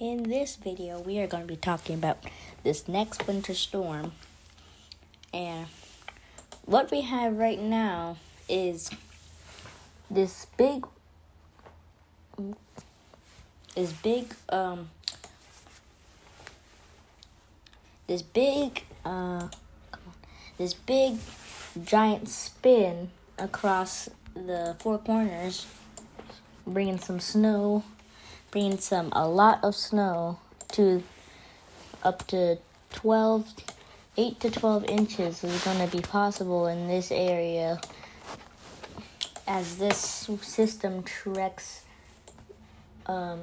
In this video, we are going to be talking about this next winter storm. And what we have right now is this big giant spin across the four corners, bringing a lot of snow to up to 8 to 12 inches is going to be possible in this area as this system treks to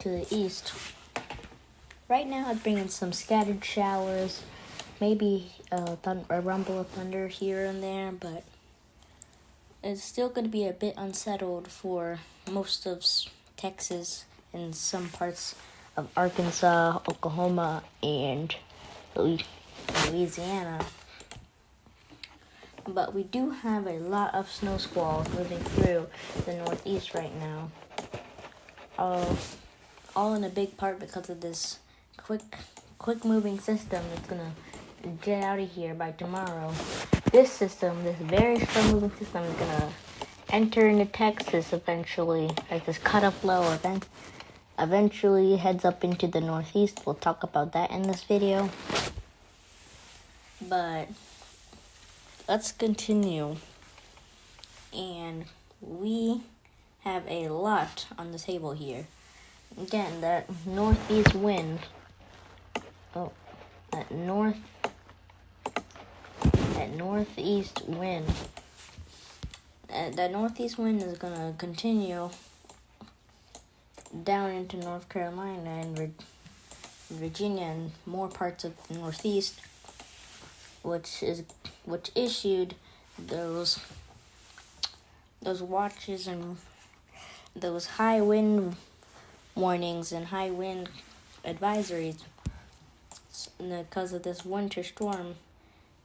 the east. Right now it's bringing some scattered showers, maybe a rumble of thunder here and there, but it's still going to be a bit unsettled for most of Texas and some parts of Arkansas, Oklahoma, and Louisiana. But we do have a lot of snow squalls moving through the Northeast right now. All in a big part because of this quick moving system that's gonna get out of here by tomorrow. This very slow moving system is gonna enter into Texas eventually as this cut-off low eventually heads up into the Northeast. We'll talk about that in this video. But let's continue. And we have a lot on the table here. Again, that northeast wind. That northeast wind. That northeast wind is going to continue down into North Carolina and Virginia and more parts of the Northeast, which issued those watches and those high wind warnings and high wind advisories because of this winter storm,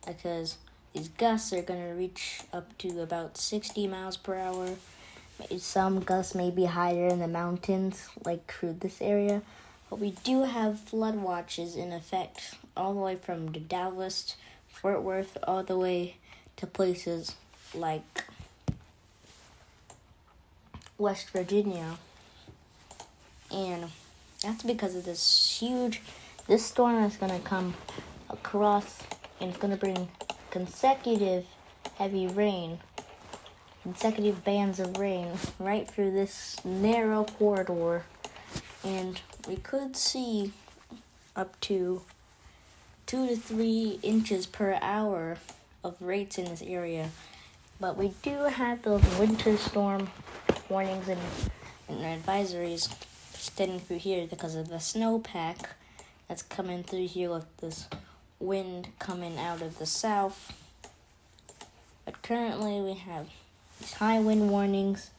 because these gusts are going to reach up to about 60 miles per hour. Some gusts may be higher in the mountains, like through this area. But we do have flood watches in effect all the way from Dallas, Fort Worth, all the way to places like West Virginia. And that's because of this storm is going to come across, and it's going to bring consecutive bands of rain right through this narrow corridor. And we could see up to 2 to 3 inches per hour of rates in this area. But we do have those winter storm warnings and advisories extending through here because of the snowpack that's coming through here with this wind coming out of the south. But currently we have these high wind warnings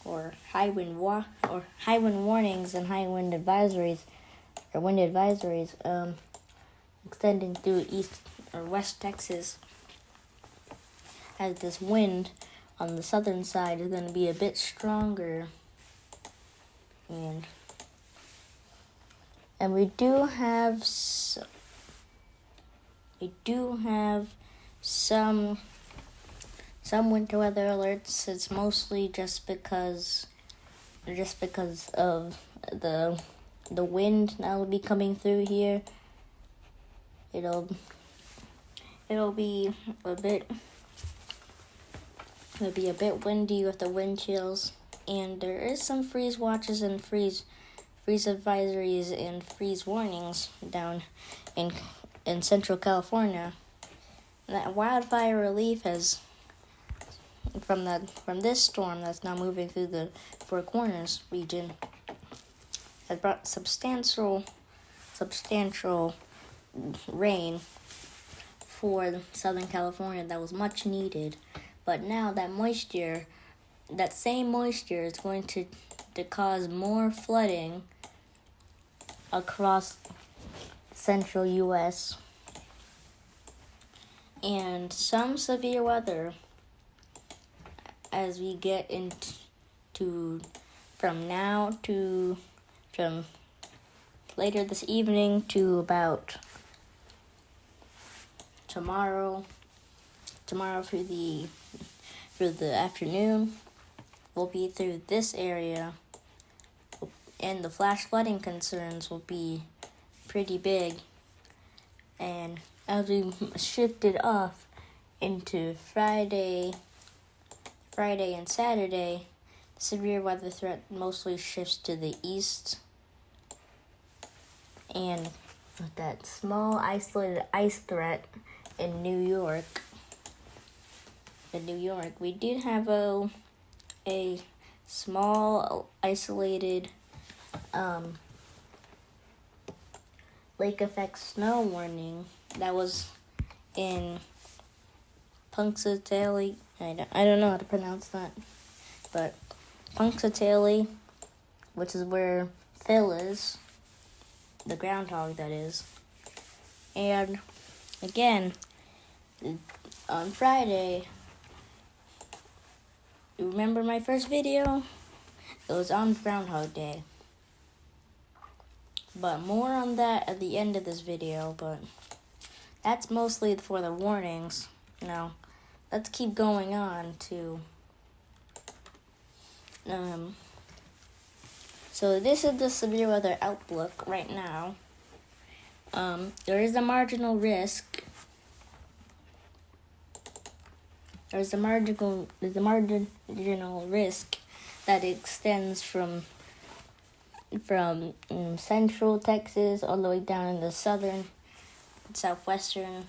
or high wind warnings and high wind advisories extending through east or west Texas, as this wind on the southern side is going to be a bit stronger. And we do have some winter weather alerts. It's mostly just because of the wind that will be coming through here. It'll be a bit windy with the wind chills, and there is some freeze watches and freeze advisories and freeze warnings down in Central California. That wildfire relief has from this storm that's now moving through the Four Corners region has brought substantial rain for Southern California that was much needed. But now that same moisture is going to cause more flooding across central U.S. and some severe weather as we get into from now to from later this evening to about tomorrow through the afternoon. We'll be through this area, and the flash flooding concerns will be pretty big. And as we shifted off into Friday and Saturday, severe weather threat mostly shifts to the east. And with that small isolated ice threat in New York, we did have a small isolated lake effect snow warning that was in Punxsutawney. I don't know how to pronounce that, but Punxsutawney, which is where Phil is, the groundhog that is. And again, on Friday, you remember my first video? It was on Groundhog Day. But more on that at the end of this video, but that's mostly for the warnings. Now, let's keep going on to so this is the severe weather outlook right now. There is a marginal risk. There's a marginal risk that extends from central Texas all the way down into southern, southwestern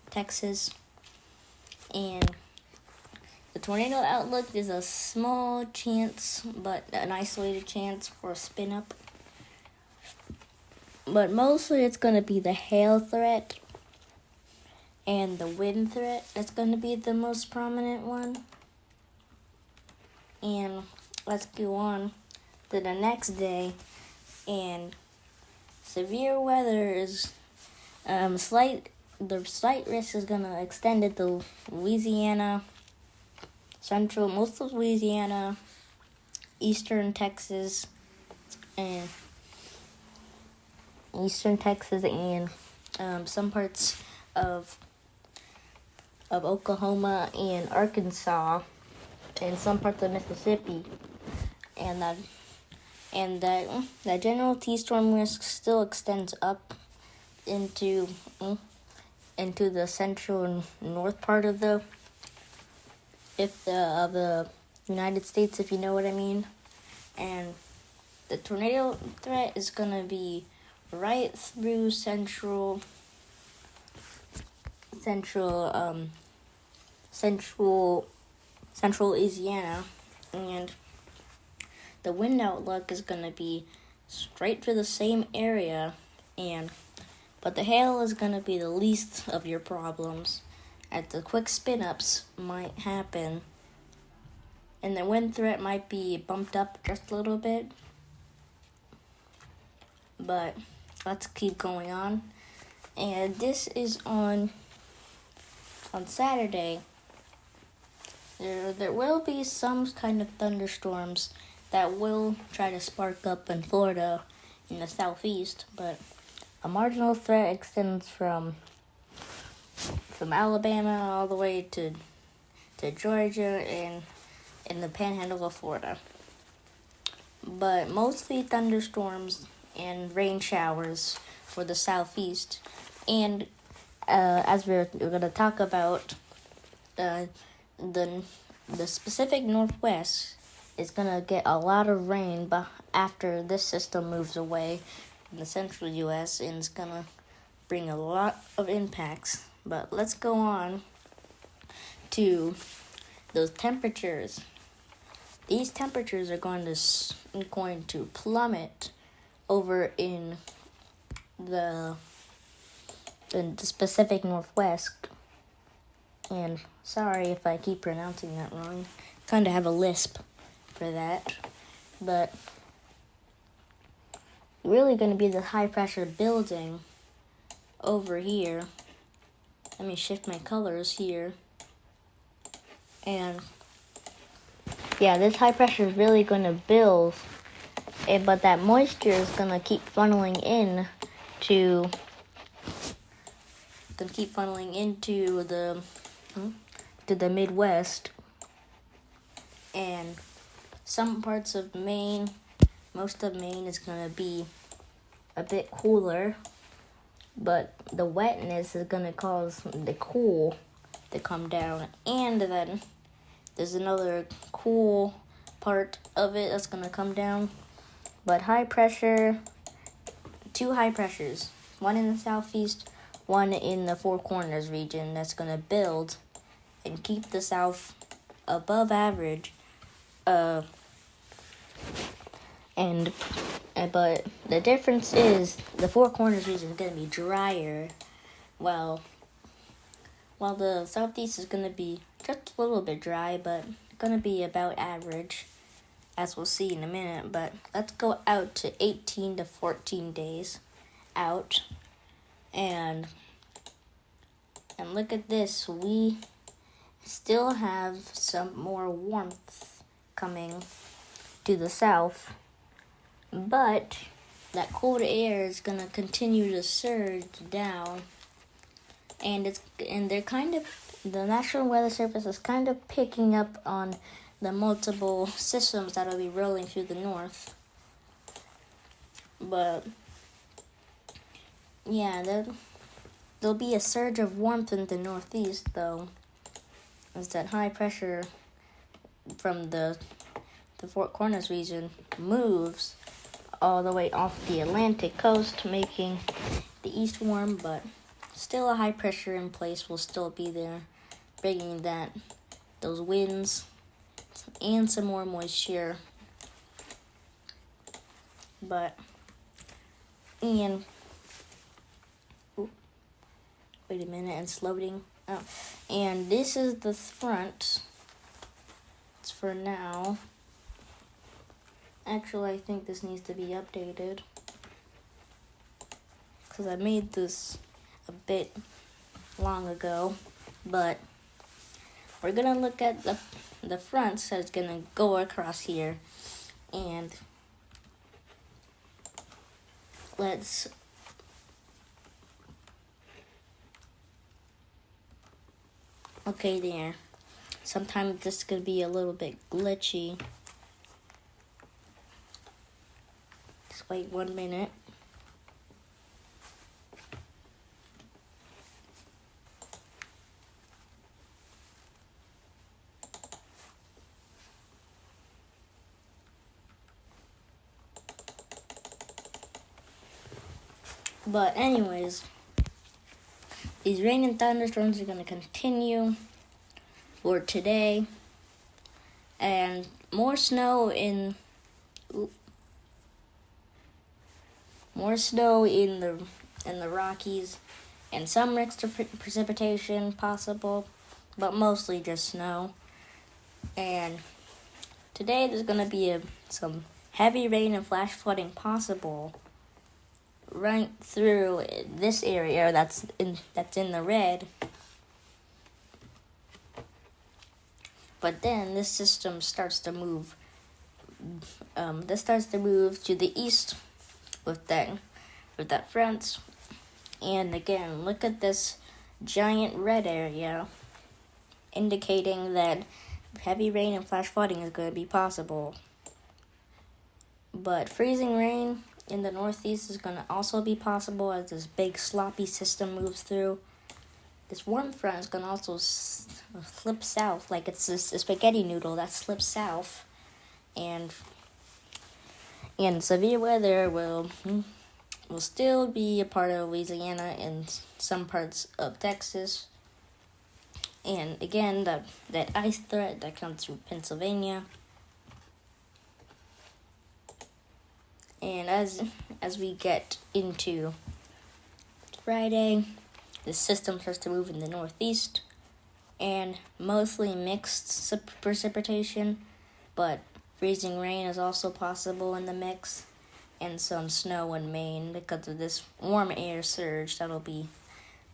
Texas. And the tornado outlook is a small chance, but an isolated chance for a spin up. But mostly it's going to be the hail threat and the wind threat that's going to be the most prominent one. And let's go on to the next day. And severe weather is the slight risk is going to extend it to Louisiana, most of Louisiana, eastern Texas, and some parts of Oklahoma and Arkansas, and some parts of Mississippi, and that general T-storm risk still extends up into the central and north part of the United States, if you know what I mean. And the tornado threat is gonna be right through central Louisiana, and the wind outlook is gonna be straight for the same area, but the hail is gonna be the least of your problems, as the quick spin-ups might happen, and the wind threat might be bumped up just a little bit. But let's keep going on. And this is on Saturday. There will be some kind of thunderstorms that will try to spark up in Florida in the southeast, but a marginal threat extends from Alabama all the way to Georgia and in the panhandle of Florida. But mostly thunderstorms and rain showers for the southeast. And as we're going to talk about, the Pacific Northwest is going to get a lot of rain after this system moves away from the central U.S. and it's going to bring a lot of impacts. But let's go on to those temperatures. These temperatures are going to plummet over in the Pacific Northwest. And sorry if I keep pronouncing that wrong. Kind of have a lisp for that. But really going to be the high pressure building over here. Let me shift my colors here. And yeah, this high pressure is really going to build but that moisture is gonna keep funneling into the Midwest, and some parts of Maine, most of Maine is gonna be a bit cooler, but the wetness is gonna cause the cool to come down, and then there's another cool part of it that's gonna come down. But two high pressures, one in the southeast, one in the Four Corners region, that's gonna build and keep the South above average. But the difference is the Four Corners region is gonna be drier, while the southeast is gonna be just a little bit dry, but gonna be about average, as we'll see in a minute. But let's go out to 18 to 14 days out, and look at this. We still have some more warmth coming to the south, but that cold air is gonna continue to surge down, and the National Weather Service is kind of picking up on the multiple systems that'll be rolling through the north. But yeah, there'll be a surge of warmth in the northeast, though, as that high pressure from the Four Corners region moves all the way off the Atlantic coast, making the east warm, but still a high pressure in place will still be there, bringing those winds and some more moisture. Wait a minute, it's loading. Oh, and this is the front. It's for now. Actually, I think this needs to be updated, because I made this a bit long ago. But we're gonna look at the front, so it's gonna go across here, and okay there. Sometimes this could be a little bit glitchy. Just wait 1 minute. But anyways, these rain and thunderstorms are going to continue for today, and more snow in the Rockies, and some extra precipitation possible, but mostly just snow. And today there's going to be some heavy rain and flash flooding possible right through this area that's in the red. But then this system starts to move. This starts to move to the east with that front. And again, look at this giant red area, indicating that heavy rain and flash flooding is going to be possible. But freezing rain in the northeast is going to also be possible as this big sloppy system moves through. This warm front is going to also slip south, like it's a spaghetti noodle that slips south. And severe weather will still be a part of Louisiana and some parts of Texas. And again, that ice threat that comes through Pennsylvania. And as we get into Friday, the system starts to move in the northeast, and mostly mixed precipitation, but freezing rain is also possible in the mix, and some snow in Maine because of this warm air surge that'll be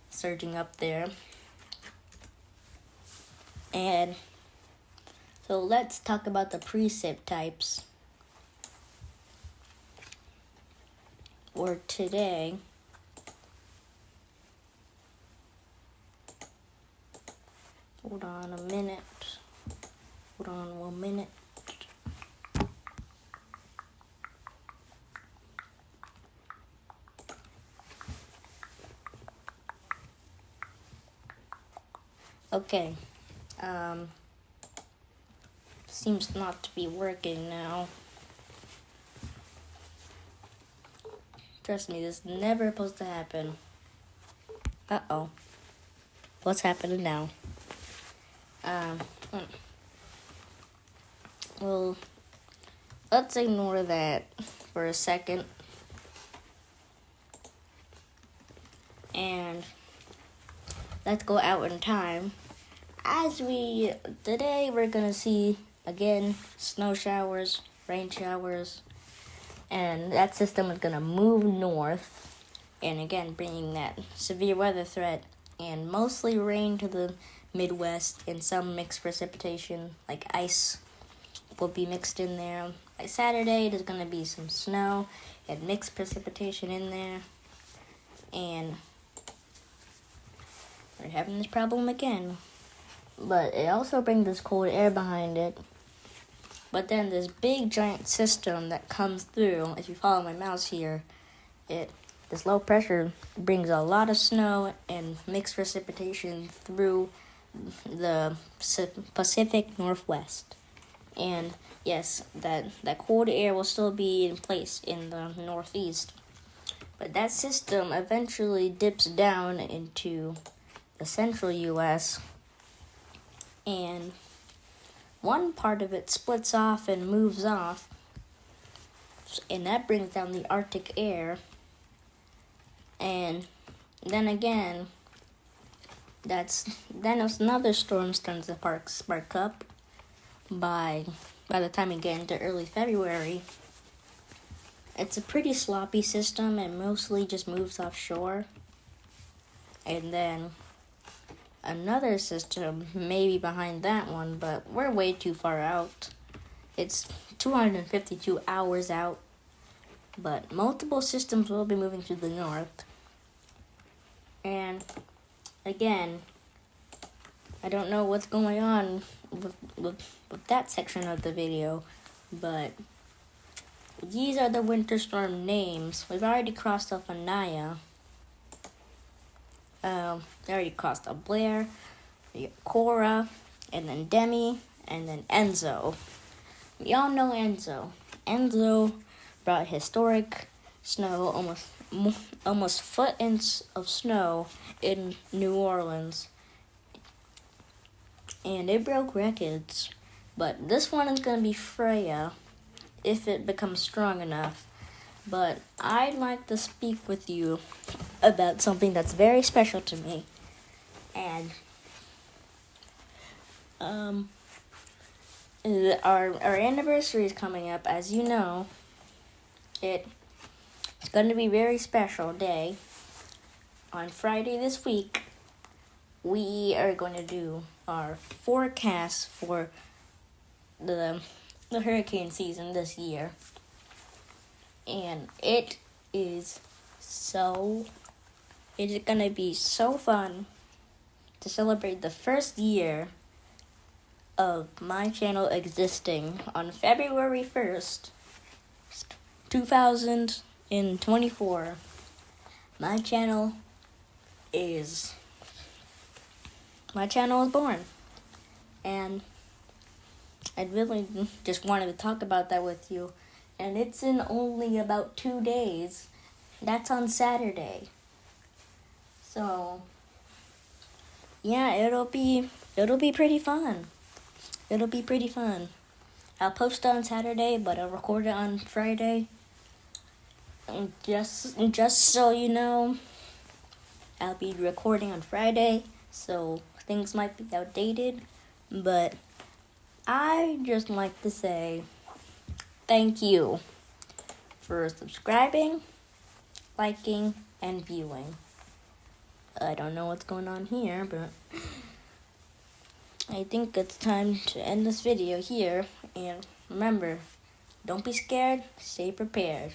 surging up there. And so let's talk about the precip types. or today. Hold on a minute. Hold on 1 minute. Okay. Seems not to be working now. Trust me, this is never supposed to happen. Uh-oh. What's happening now? Well, let's ignore that for a second. And let's go out in time. Today we're gonna see, again, snow showers, rain showers, and that system is gonna move north, and again, bringing that severe weather threat, and mostly rain to the Midwest, and some mixed precipitation, like ice will be mixed in there. By Saturday, there's gonna be some snow and mixed precipitation in there, and we're having this problem again. But it also brings this cold air behind it. But then this big giant system that comes through, if you follow my mouse here, this low pressure brings a lot of snow and mixed precipitation through the Pacific Northwest. And yes, that cold air will still be in place in the Northeast. But that system eventually dips down into the central U.S., and one part of it splits off and moves off, and that brings down the Arctic air. And then again, another storm starts to spark up by the time we get into early February. It's a pretty sloppy system and mostly just moves offshore. And then another system may be behind that one, but we're way too far out. It's 252 hours out, but multiple systems will be moving to the north. And again, I don't know what's going on with that section of the video, but these are the winter storm names. We've already crossed off Anaya. They already crossed up Blair, Cora, and then Demi, and then Enzo. We all know Enzo. Enzo brought historic snow, almost foot of snow in New Orleans, and it broke records. But this one is going to be Freya, if it becomes strong enough. But I'd like to speak with you about something that's very special to me. And our anniversary is coming up, as you know. It's going to be a very special day. On Friday this week, we are going to do our forecast for the hurricane season this year. And it is going to be so fun to celebrate the first year of my channel existing on February 1st, 2024. My channel is born, and I really just wanted to talk about that with you. And it's in only about 2 days. That's on Saturday. So yeah, it'll be pretty fun. It'll be pretty fun. I'll post on Saturday, but I'll record it on Friday. And just so you know, I'll be recording on Friday, so things might be outdated, but I just like to say thank you for subscribing, liking, and viewing. I don't know what's going on here, but I think it's time to end this video here. And remember, don't be scared, stay prepared.